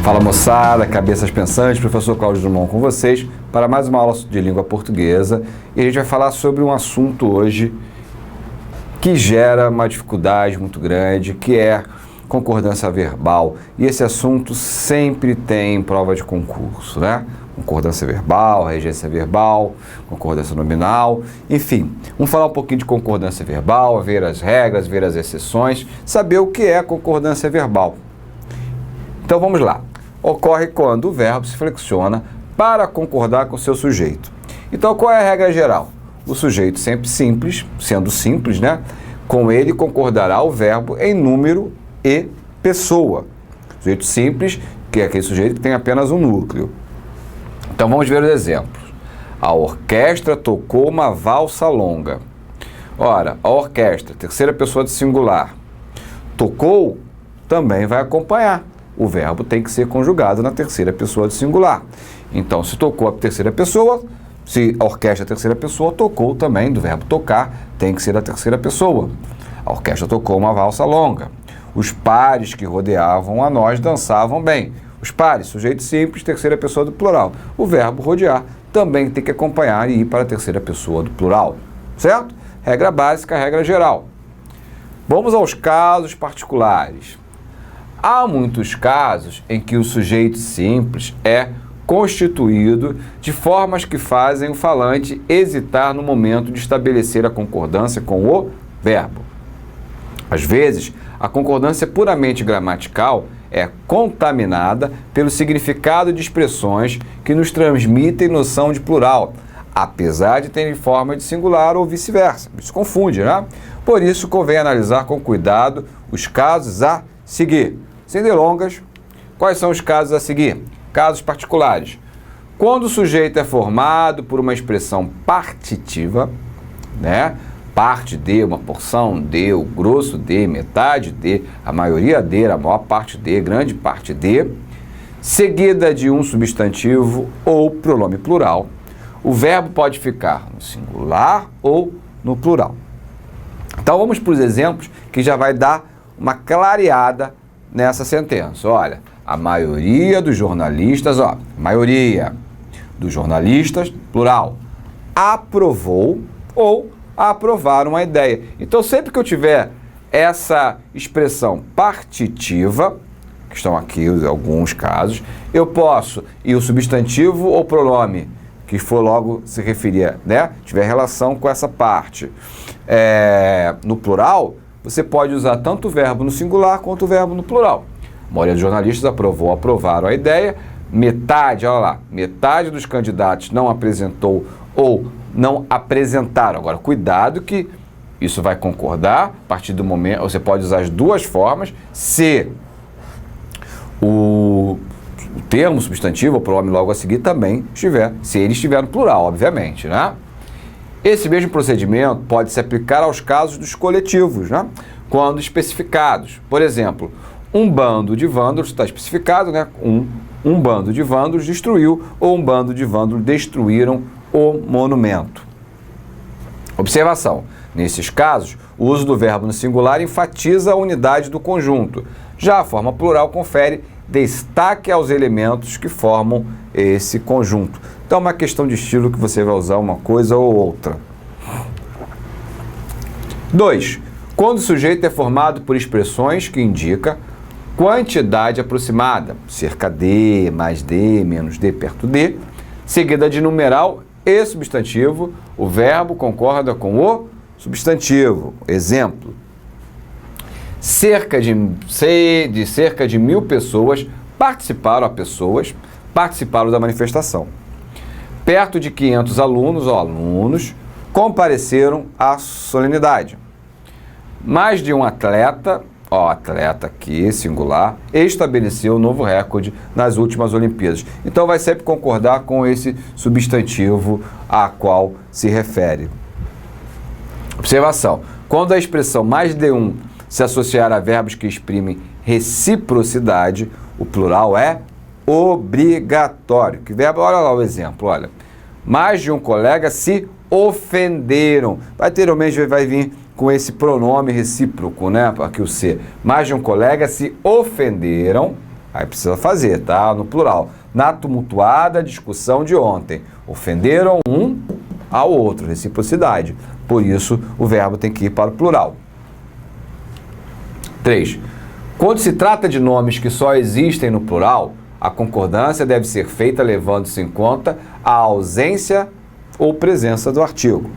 Fala moçada, cabeças pensantes, professor Cláudio Drummond com vocês para mais uma aula de língua portuguesa e a gente vai falar sobre um assunto hoje que gera uma dificuldade muito grande, que é concordância verbal, e esse assunto sempre tem prova de concurso, né? Concordância verbal, regência verbal, concordância nominal, enfim, vamos falar um pouquinho de concordância verbal, ver as regras, ver as exceções, saber o que é concordância verbal. Então vamos lá. Ocorre quando o verbo se flexiona para concordar com seu sujeito. Então, qual é a regra geral? O sujeito sempre simples, sendo simples, né? Com ele concordará o verbo em número e pessoa. Sujeito simples, que é aquele sujeito que tem apenas um núcleo. Então, vamos ver os exemplos. A orquestra tocou uma valsa longa. Ora, a orquestra, terceira pessoa de singular, tocou, também vai acompanhar. O verbo tem que ser conjugado na terceira pessoa de singular. Então, se tocou a terceira pessoa, se a orquestra é a terceira pessoa, tocou também, do verbo tocar, tem que ser a terceira pessoa. A orquestra tocou uma valsa longa. Os pares que rodeavam a nós dançavam bem. Os pares, sujeito simples, terceira pessoa do plural. O verbo rodear também tem que acompanhar e ir para a terceira pessoa do plural. Certo? Regra básica, regra geral. Vamos aos casos particulares. Há muitos casos em que o sujeito simples é constituído de formas que fazem o falante hesitar no momento de estabelecer a concordância com o verbo. Às vezes, a concordância puramente gramatical é contaminada pelo significado de expressões que nos transmitem noção de plural, apesar de terem forma de singular ou vice-versa. Isso confunde, né? Por isso, convém analisar com cuidado os casos a seguir. Sem delongas, quais são os casos a seguir? Casos particulares. Quando o sujeito é formado por uma expressão partitiva, né? Parte de, uma porção de, o grosso de, metade de, a maioria de, a maior parte de, grande parte de, seguida de um substantivo ou pronome plural, o verbo pode ficar no singular ou no plural. Então vamos para os exemplos que já vai dar uma clareada nessa sentença. Olha, a maioria dos jornalistas, maioria dos jornalistas, plural, aprovou ou aprovaram a ideia. Então, sempre que eu tiver essa expressão partitiva, que estão aqui alguns casos, eu posso, e o substantivo ou pronome, que for logo se referir, né, tiver relação com essa parte, no plural, você pode usar tanto o verbo no singular quanto o verbo no plural. A maioria dos jornalistas aprovou, aprovaram a ideia. Metade, olha lá, metade dos candidatos não apresentou ou não apresentaram. Agora, cuidado que isso vai concordar a partir do momento, você pode usar as duas formas, se o termo substantivo ou pronome logo a seguir também estiver, se ele estiver no plural, obviamente, né? Esse mesmo procedimento pode se aplicar aos casos dos coletivos, né? Quando especificados. Por exemplo, um bando de vândalos, está especificado, né? Um bando de vândalos destruiu ou um bando de vândalos destruíram o monumento. Observação. Nesses casos, o uso do verbo no singular enfatiza a unidade do conjunto. Já a forma plural confere destaque aos elementos que formam esse conjunto. Então, é uma questão de estilo que você vai usar uma coisa ou outra. 2. Quando o sujeito é formado por expressões que indicam quantidade aproximada, cerca de, mais de, menos de, perto de, seguida de numeral e substantivo, o verbo concorda com o substantivo. Exemplo. Cerca de 1.000 pessoas participaram da manifestação. Perto de 500 alunos compareceram à solenidade. Mais de um atleta aqui, singular, estabeleceu um novo recorde nas últimas Olimpíadas. Então vai sempre concordar com esse substantivo a qual se refere. Observação. Quando a expressão mais de um se associar a verbos que exprimem reciprocidade, o plural é obrigatório. Que verbo? Olha lá o exemplo, olha. Mais de um colega se ofenderam. Vai vir com esse pronome recíproco, né? Aqui o C. Mais de um colega se ofenderam Aí precisa fazer, tá? No plural. Na tumultuada discussão de ontem, ofenderam um ao outro, reciprocidade. Por isso, o verbo tem que ir para o plural. 3. Quando se trata de nomes que só existem no plural, a concordância deve ser feita levando-se em conta a ausência ou presença do artigo.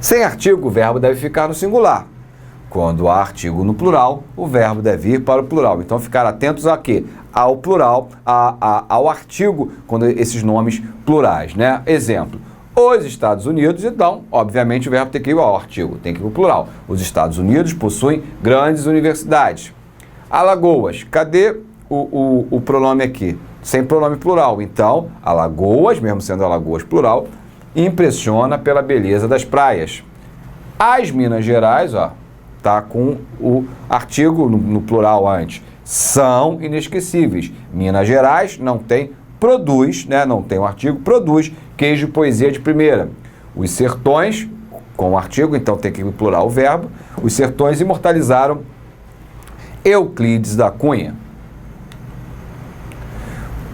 Sem artigo, o verbo deve ficar no singular. Quando há artigo no plural, o verbo deve ir para o plural. Então, ficar atentos a quê? Ao plural, ao artigo, quando esses nomes plurais, né? Exemplo, os Estados Unidos, então, obviamente, o verbo tem que ir ao artigo, tem que ir para o plural. Os Estados Unidos possuem grandes universidades. Alagoas, cadê o pronome aqui? Sem pronome plural. Então, Alagoas, mesmo sendo Alagoas plural, impressiona pela beleza das praias. As Minas Gerais, ó, tá com o artigo no plural antes. São inesquecíveis. Minas Gerais não tem, produz, né? Não tem o artigo, produz queijo e poesia de primeira. Os sertões, com o artigo, então tem que ir plural o verbo. Os sertões imortalizaram Euclides da Cunha.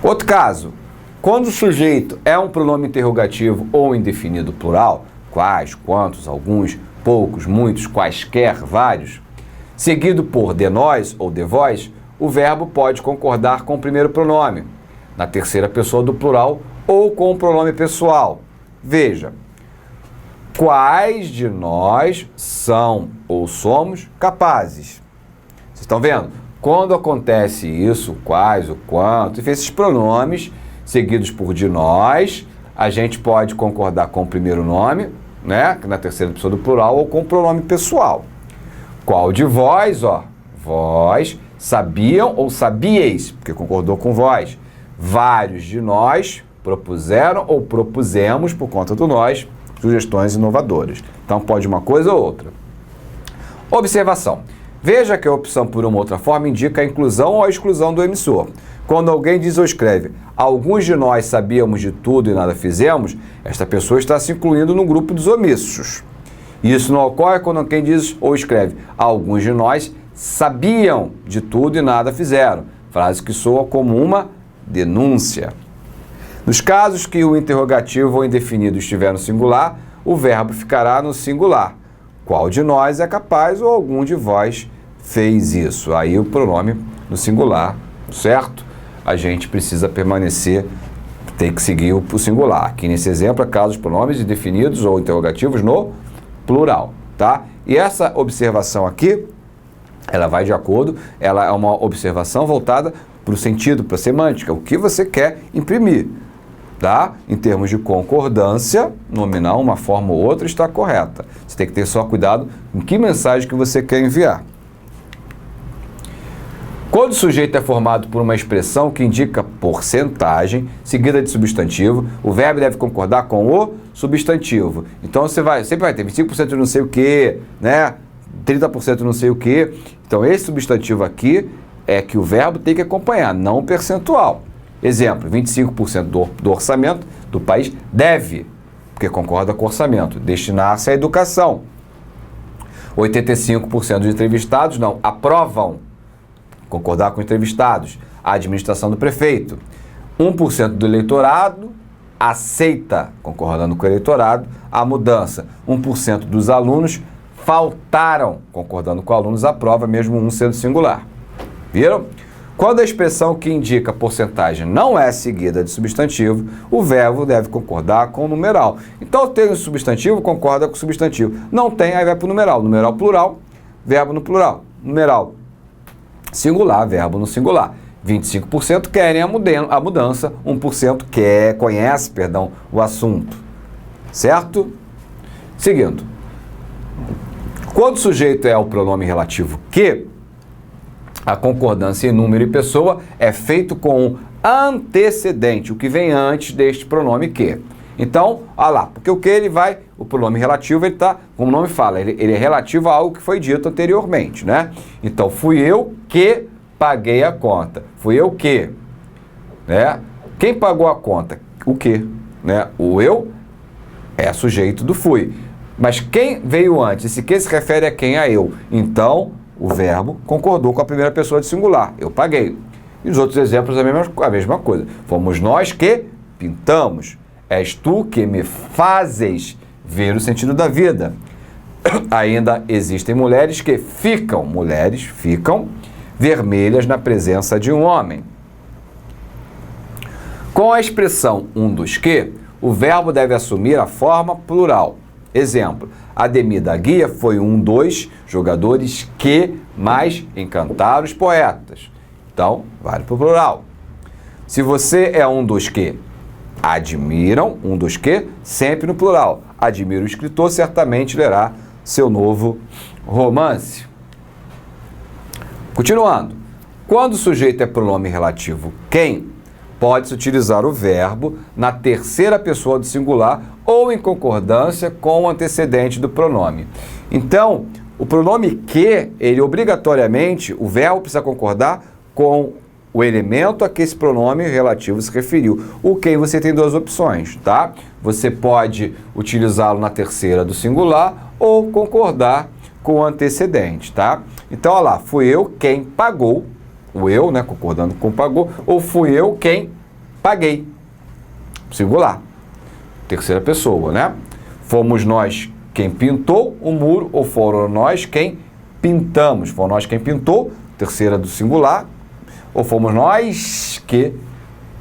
Outro caso, quando o sujeito é um pronome interrogativo ou indefinido plural, quais, quantos, alguns, poucos, muitos, quaisquer, vários, seguido por de nós ou de vós, o verbo pode concordar com o primeiro pronome, na terceira pessoa do plural ou com o pronome pessoal. Veja, quais de nós são ou somos capazes? Vocês estão vendo? Quando acontece isso, quais, o quanto, esses pronomes seguidos por de nós, a gente pode concordar com o primeiro nome, né, na terceira pessoa do plural, ou com o pronome pessoal. Qual de vós, ó, vós sabiam ou sabíeis, porque concordou com vós. Vários de nós propuseram ou propusemos, por conta do nós, sugestões inovadoras. Então pode uma coisa ou outra. Observação. Veja que a opção por uma outra forma indica a inclusão ou a exclusão do emissor. Quando alguém diz ou escreve, alguns de nós sabíamos de tudo e nada fizemos, esta pessoa está se incluindo no grupo dos omissos. Isso não ocorre quando alguém diz ou escreve, alguns de nós sabiam de tudo e nada fizeram. Frase que soa como uma denúncia. Nos casos que o interrogativo ou indefinido estiver no singular, o verbo ficará no singular. Qual de nós é capaz ou algum de vós fez isso? Aí o pronome no singular, certo? A gente precisa permanecer, tem que seguir o singular. Aqui nesse exemplo, é caso os pronomes indefinidos ou interrogativos no plural, tá? E essa observação aqui, ela vai de acordo, ela é uma observação voltada para o sentido, para a semântica, o que você quer imprimir, tá? Em termos de concordância, nominal, uma forma ou outra está correta. Você tem que ter só cuidado com que mensagem que você quer enviar. Quando o sujeito é formado por uma expressão que indica porcentagem, seguida de substantivo, o verbo deve concordar com o substantivo. Então você sempre vai ter 25% de não sei o que, né? 30% de não sei o que. Então esse substantivo aqui é que o verbo tem que acompanhar, não o percentual. Exemplo, 25% do orçamento do país deve, porque concorda com o orçamento, destinar-se à educação. 85% dos entrevistados não aprovam, concordar com entrevistados, a administração do prefeito. 1% do eleitorado aceita, concordando com o eleitorado, a mudança. 1% dos alunos faltaram, concordando com alunos, aprova, mesmo um sendo singular. Viram? Quando a expressão que indica porcentagem não é seguida de substantivo, o verbo deve concordar com o numeral. Então, tem o substantivo, concorda com o substantivo. Não tem, aí vai para o numeral. Numeral plural, verbo no plural. Numeral singular, verbo no singular. 25% querem a mudança, 1% conhece o assunto. Certo? Seguindo. Quando o sujeito é o pronome relativo que, a concordância em número e pessoa é feito com um antecedente, o que vem antes deste pronome que. Então, olha lá, porque o que ele vai, o pronome relativo, ele está, como o nome fala, ele é relativo a algo que foi dito anteriormente, né? Então, fui eu que paguei a conta. Fui eu que, né? Quem pagou a conta? O que, né? O eu é sujeito do fui. Mas quem veio antes? Esse que se refere a quem? A eu. Então, o verbo concordou com a primeira pessoa de singular. Eu paguei. E os outros exemplos a mesma coisa. Fomos nós que pintamos. És tu que me fazes ver o sentido da vida. Ainda existem mulheres que ficam vermelhas na presença de um homem. Com a expressão um dos que, o verbo deve assumir a forma plural. Exemplo, Ademir da Guia foi um dos jogadores que mais encantaram os poetas. Então, vale para o plural. Se você é um dos que admiram, um dos que, sempre no plural. Admira o escritor, certamente lerá seu novo romance. Continuando. Quando o sujeito é pronome relativo quem, pode-se utilizar o verbo na terceira pessoa do singular ou em concordância com o antecedente do pronome. Então, o pronome que, ele obrigatoriamente, o verbo precisa concordar com o elemento a que esse pronome relativo se referiu. O quem você tem duas opções, tá? Você pode utilizá-lo na terceira do singular ou concordar com o antecedente, tá? Então, olha lá, fui eu quem pagou, o eu, né, concordando com pagou, ou fui eu quem paguei, singular, terceira pessoa, né? Fomos nós quem pintou o muro, ou foram nós quem pintamos, foram nós quem pintou, terceira do singular, ou fomos nós que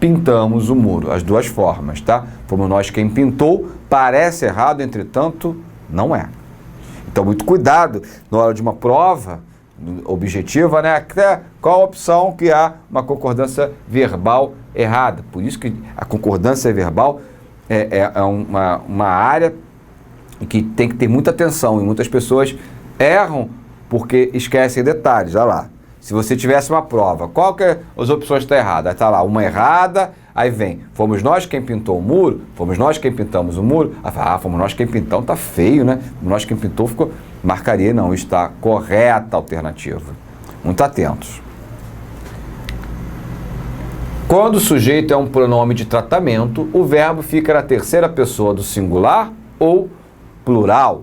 pintamos o muro, as duas formas, tá? Fomos nós quem pintou, parece errado, entretanto, não é. Então, muito cuidado na hora de uma prova objetiva, né? Até qual a opção que há uma concordância verbal errada. Por isso que a concordância verbal é uma área que tem que ter muita atenção e muitas pessoas erram porque esquecem detalhes. Olha lá. Se você tivesse uma prova, qual que as opções estão erradas? Aí está lá, uma errada, aí vem, fomos nós quem pintou o muro, fomos nós quem pintamos o muro, aí fala, fomos nós quem pintamos, tá feio, né? Fomos nós quem pintou, ficou, marcaria, não, está correta a alternativa. Muito atentos. Quando o sujeito é um pronome de tratamento, o verbo fica na terceira pessoa do singular ou plural.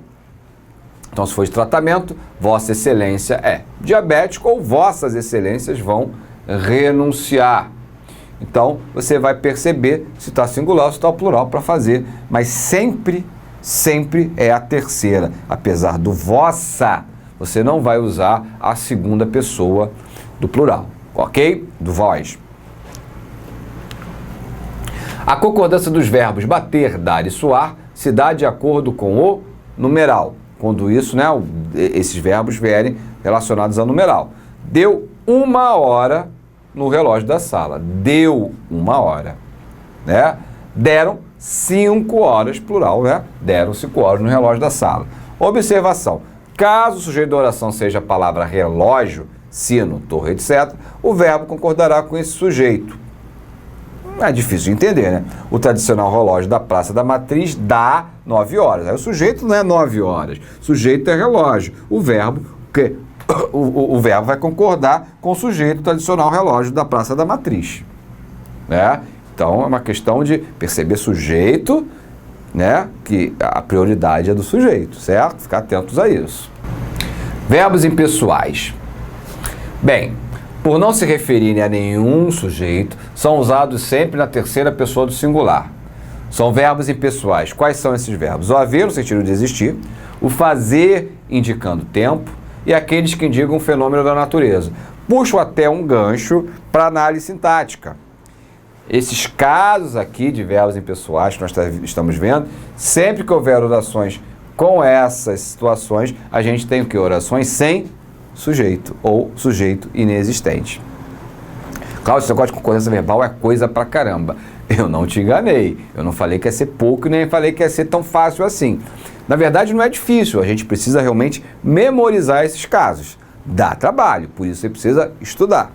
Então, se for de tratamento, Vossa Excelência é diabético ou Vossas Excelências vão renunciar. Então, você vai perceber se está singular ou se está plural para fazer, mas sempre é a terceira. Apesar do vossa, você não vai usar a segunda pessoa do plural, ok? Do vós. A concordância dos verbos bater, dar e suar se dá de acordo com o numeral. Quando isso, né, esses verbos vierem relacionados ao numeral. Deu 1 hora no relógio da sala. Deu 1 hora. Né? Deram 5 horas, plural, né? Deram 5 horas no relógio da sala. Observação. Caso o sujeito da oração seja a palavra relógio, sino, torre, etc., o verbo concordará com esse sujeito. É difícil de entender, né? O tradicional relógio da Praça da Matriz dá 9 horas. Aí o sujeito não é 9 horas. O sujeito é relógio. O verbo vai concordar com o sujeito tradicional relógio da Praça da Matriz. Né? Então, é uma questão de perceber sujeito, né? Que a prioridade é do sujeito, certo? Ficar atentos a isso. Verbos impessoais. Bem, por não se referirem a nenhum sujeito, são usados sempre na terceira pessoa do singular. São verbos impessoais. Quais são esses verbos? O haver, no sentido de existir, o fazer, indicando tempo, e aqueles que indicam um fenômeno da natureza. Puxo até um gancho para análise sintática. Esses casos aqui de verbos impessoais que nós estamos vendo, sempre que houver orações com essas situações, a gente tem o que? Orações sem sujeito ou sujeito inexistente. Cláudio, esse negócio de concordância verbal é coisa pra caramba. Eu não te enganei. Eu não falei que ia ser pouco e nem falei que ia ser tão fácil assim. Na verdade, não é difícil. A gente precisa realmente memorizar esses casos. Dá trabalho, por isso você precisa estudar.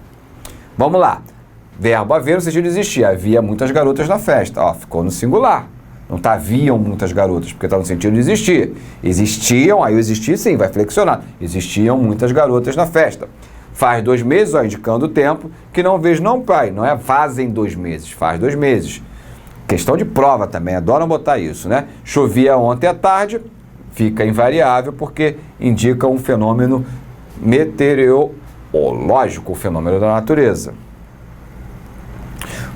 Vamos lá. Verbo haver no sentido de existir. Havia muitas garotas na festa. Ó, ficou no singular. Não está haviam muitas garotas, porque está no sentido de existir. Existiam, aí o existir sim, vai flexionar. Existiam muitas garotas na festa. Faz 2 meses, ó, indicando o tempo, que não vejo não, pai. Não é fazem 2 meses, faz 2 meses. Questão de prova também, adoram botar isso, né? Chovia ontem à tarde, fica invariável, porque indica um fenômeno meteorológico, o fenômeno da natureza.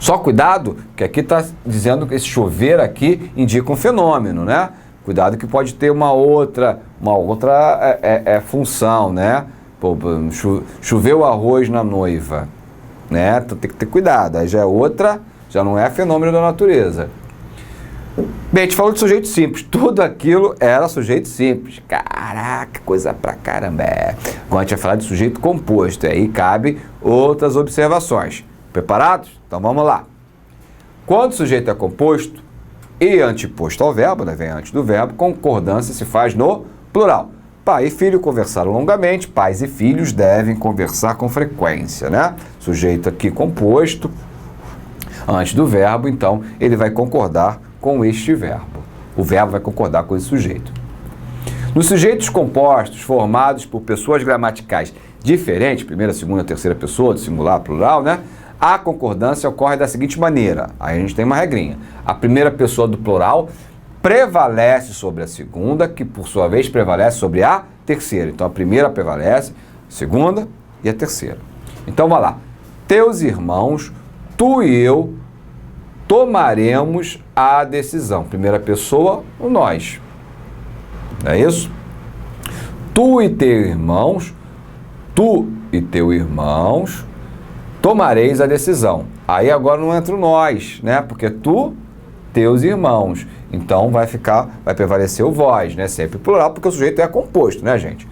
Só cuidado, que aqui está dizendo que esse chover aqui indica um fenômeno, né? Cuidado que pode ter uma outra função, né? Pô, choveu arroz na noiva, né? Então tem que ter cuidado, aí já é outra, já não é fenômeno da natureza. Bem, a gente falou de sujeito simples, tudo aquilo era sujeito simples. Caraca, coisa pra caramba. Agora a gente vai falar de sujeito composto, e aí cabe outras observações. Preparados? Então vamos lá. Quando o sujeito é composto e anteposto ao verbo, né, vem antes do verbo, concordância se faz no plural. Pai e filho conversaram longamente, pais e filhos devem conversar com frequência, né? Sujeito aqui composto, antes do verbo, então ele vai concordar com este verbo. O verbo vai concordar com esse sujeito. Nos sujeitos compostos formados por pessoas gramaticais diferentes, primeira, segunda, terceira pessoa, do singular, plural, né? A concordância ocorre da seguinte maneira. Aí a gente tem uma regrinha. A primeira pessoa do plural prevalece sobre a segunda, que por sua vez prevalece sobre a terceira. Então a primeira prevalece, a segunda e a terceira. Então vai lá. Teus irmãos, tu e eu tomaremos a decisão. Primeira pessoa, o nós. É isso? Tu e teus irmãos, tomareis a decisão. Aí agora não entra o nós, né? Porque tu, teus irmãos. Então vai prevalecer o vós, né? Sempre plural, porque o sujeito é composto, né, gente?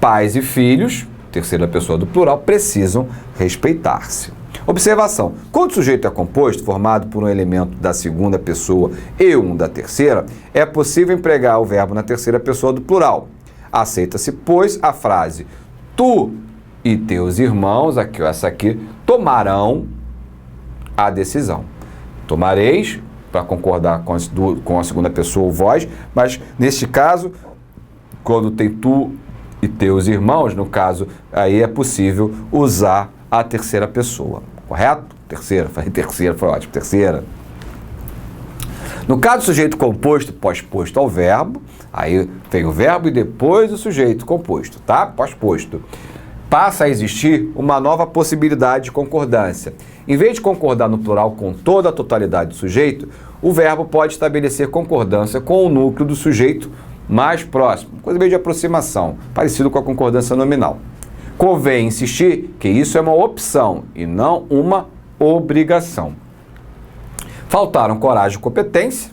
Pais e filhos, terceira pessoa do plural, precisam respeitar-se. Observação. Quando o sujeito é composto, formado por um elemento da segunda pessoa e um da terceira, é possível empregar o verbo na terceira pessoa do plural. Aceita-se, pois, a frase tu e teus irmãos, aqui, essa aqui, tomarão a decisão. Tomareis, para concordar com a segunda pessoa, o vós, mas neste caso, quando tem tu e teus irmãos, no caso, aí é possível usar a terceira pessoa. Correto? Terceira, falei terceira, foi ótimo, terceira. No caso do sujeito composto, pós-posto ao verbo, aí vem o verbo e depois o sujeito composto, tá? Pós-posto. Passa a existir uma nova possibilidade de concordância. Em vez de concordar no plural com toda a totalidade do sujeito, o verbo pode estabelecer concordância com o núcleo do sujeito mais próximo, coisa meio de aproximação, parecido com a concordância nominal. Convém insistir que isso é uma opção e não uma obrigação. Faltaram coragem e competência,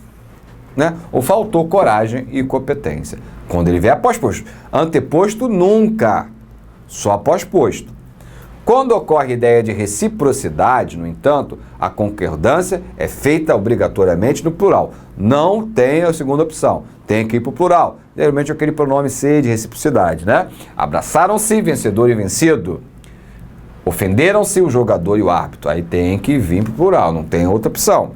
né? Ou faltou coragem e competência. Quando ele vier pós-posto. Anteposto nunca, só pós-posto. Quando ocorre a ideia de reciprocidade, no entanto, a concordância é feita obrigatoriamente no plural. Não tem a segunda opção, tem que ir para o plural. Geralmente aquele pronome ser de reciprocidade, né? Abraçaram-se, vencedor e vencido. Ofenderam-se o jogador e o árbitro. Aí tem que vir para o plural, não tem outra opção.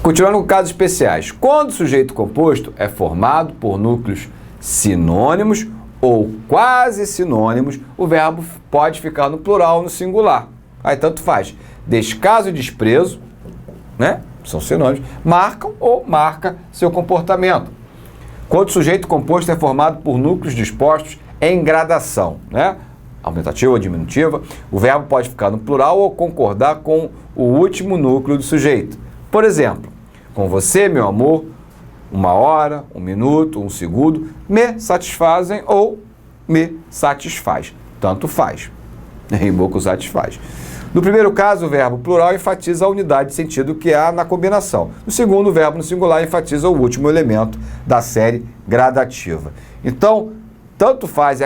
Continuando com casos especiais. Quando o sujeito composto é formado por núcleos sinônimos ou quase sinônimos, o verbo pode ficar no plural ou no singular. Aí tanto faz. Descaso e desprezo, né? São sinônimos, marcam ou marca seu comportamento. Quando o sujeito composto é formado por núcleos dispostos em gradação, né? Aumentativa ou diminutiva, o verbo pode ficar no plural ou concordar com o último núcleo do sujeito. Por exemplo, com você, meu amor, uma hora, um minuto, um segundo, me satisfazem ou me satisfaz. Tanto faz. Rimou com satisfaz. No primeiro caso, o verbo plural enfatiza a unidade de sentido que há na combinação. No segundo, o verbo no singular enfatiza o último elemento da série gradativa. Então, tanto faz,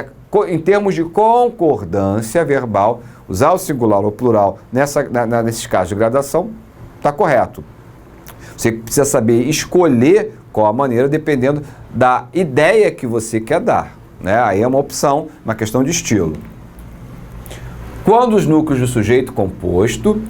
em termos de concordância verbal, usar o singular ou plural nesses casos de gradação, está correto. Você precisa saber escolher qual a maneira, dependendo da ideia que você quer dar, né? Aí é uma opção, uma questão de estilo. Quando os núcleos do sujeito composto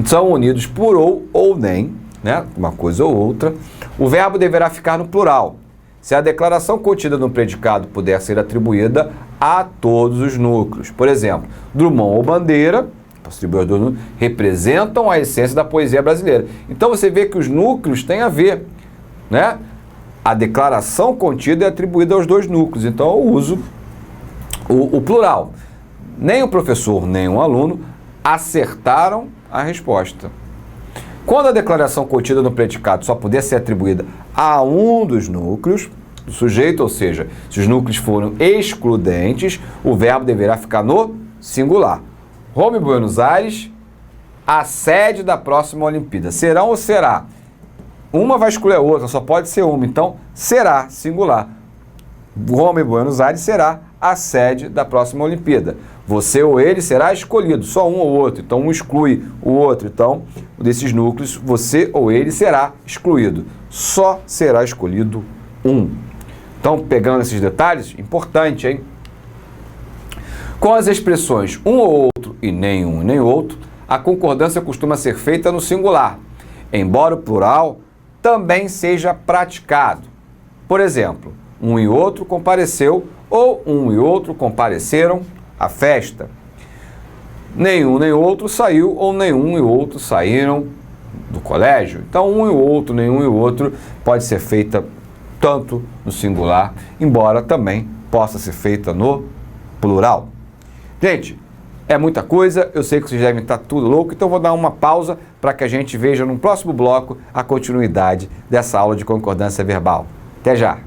são unidos por ou nem, né? Uma coisa ou outra, o verbo deverá ficar no plural. Se a declaração contida no predicado puder ser atribuída a todos os núcleos. Por exemplo, Drummond ou Bandeira, representam a essência da poesia brasileira. Então você vê que os núcleos têm a ver, né? A declaração contida é atribuída aos dois núcleos, então eu uso o plural. Nem o professor, nem o aluno acertaram a resposta. Quando a declaração contida no predicado só puder ser atribuída a um dos núcleos do sujeito, ou seja, se os núcleos foram excludentes, o verbo deverá ficar no singular. Roma e Buenos Aires, a sede da próxima Olimpíada. Serão ou será? Uma vai excluir a outra, só pode ser uma. Então, será, singular. Roma e Buenos Aires será a sede da próxima Olimpíada. Você ou ele será escolhido, só um ou outro. Então, um exclui o outro. Então, desses núcleos, você ou ele será excluído. Só será escolhido um. Então, pegando esses detalhes, importante, hein? Com as expressões um ou outro e nem um e nem outro, a concordância costuma ser feita no singular, embora o plural também seja praticado. Por exemplo, um e outro compareceu ou um e outro compareceram à festa. Nenhum nem outro saiu ou nenhum e outro saíram do colégio. Então, um e outro, nenhum e outro pode ser feita tanto no singular, embora também possa ser feita no plural. Gente, é muita coisa, eu sei que vocês devem estar tudo louco, então vou dar uma pausa para que a gente veja no próximo bloco a continuidade dessa aula de concordância verbal. Até já!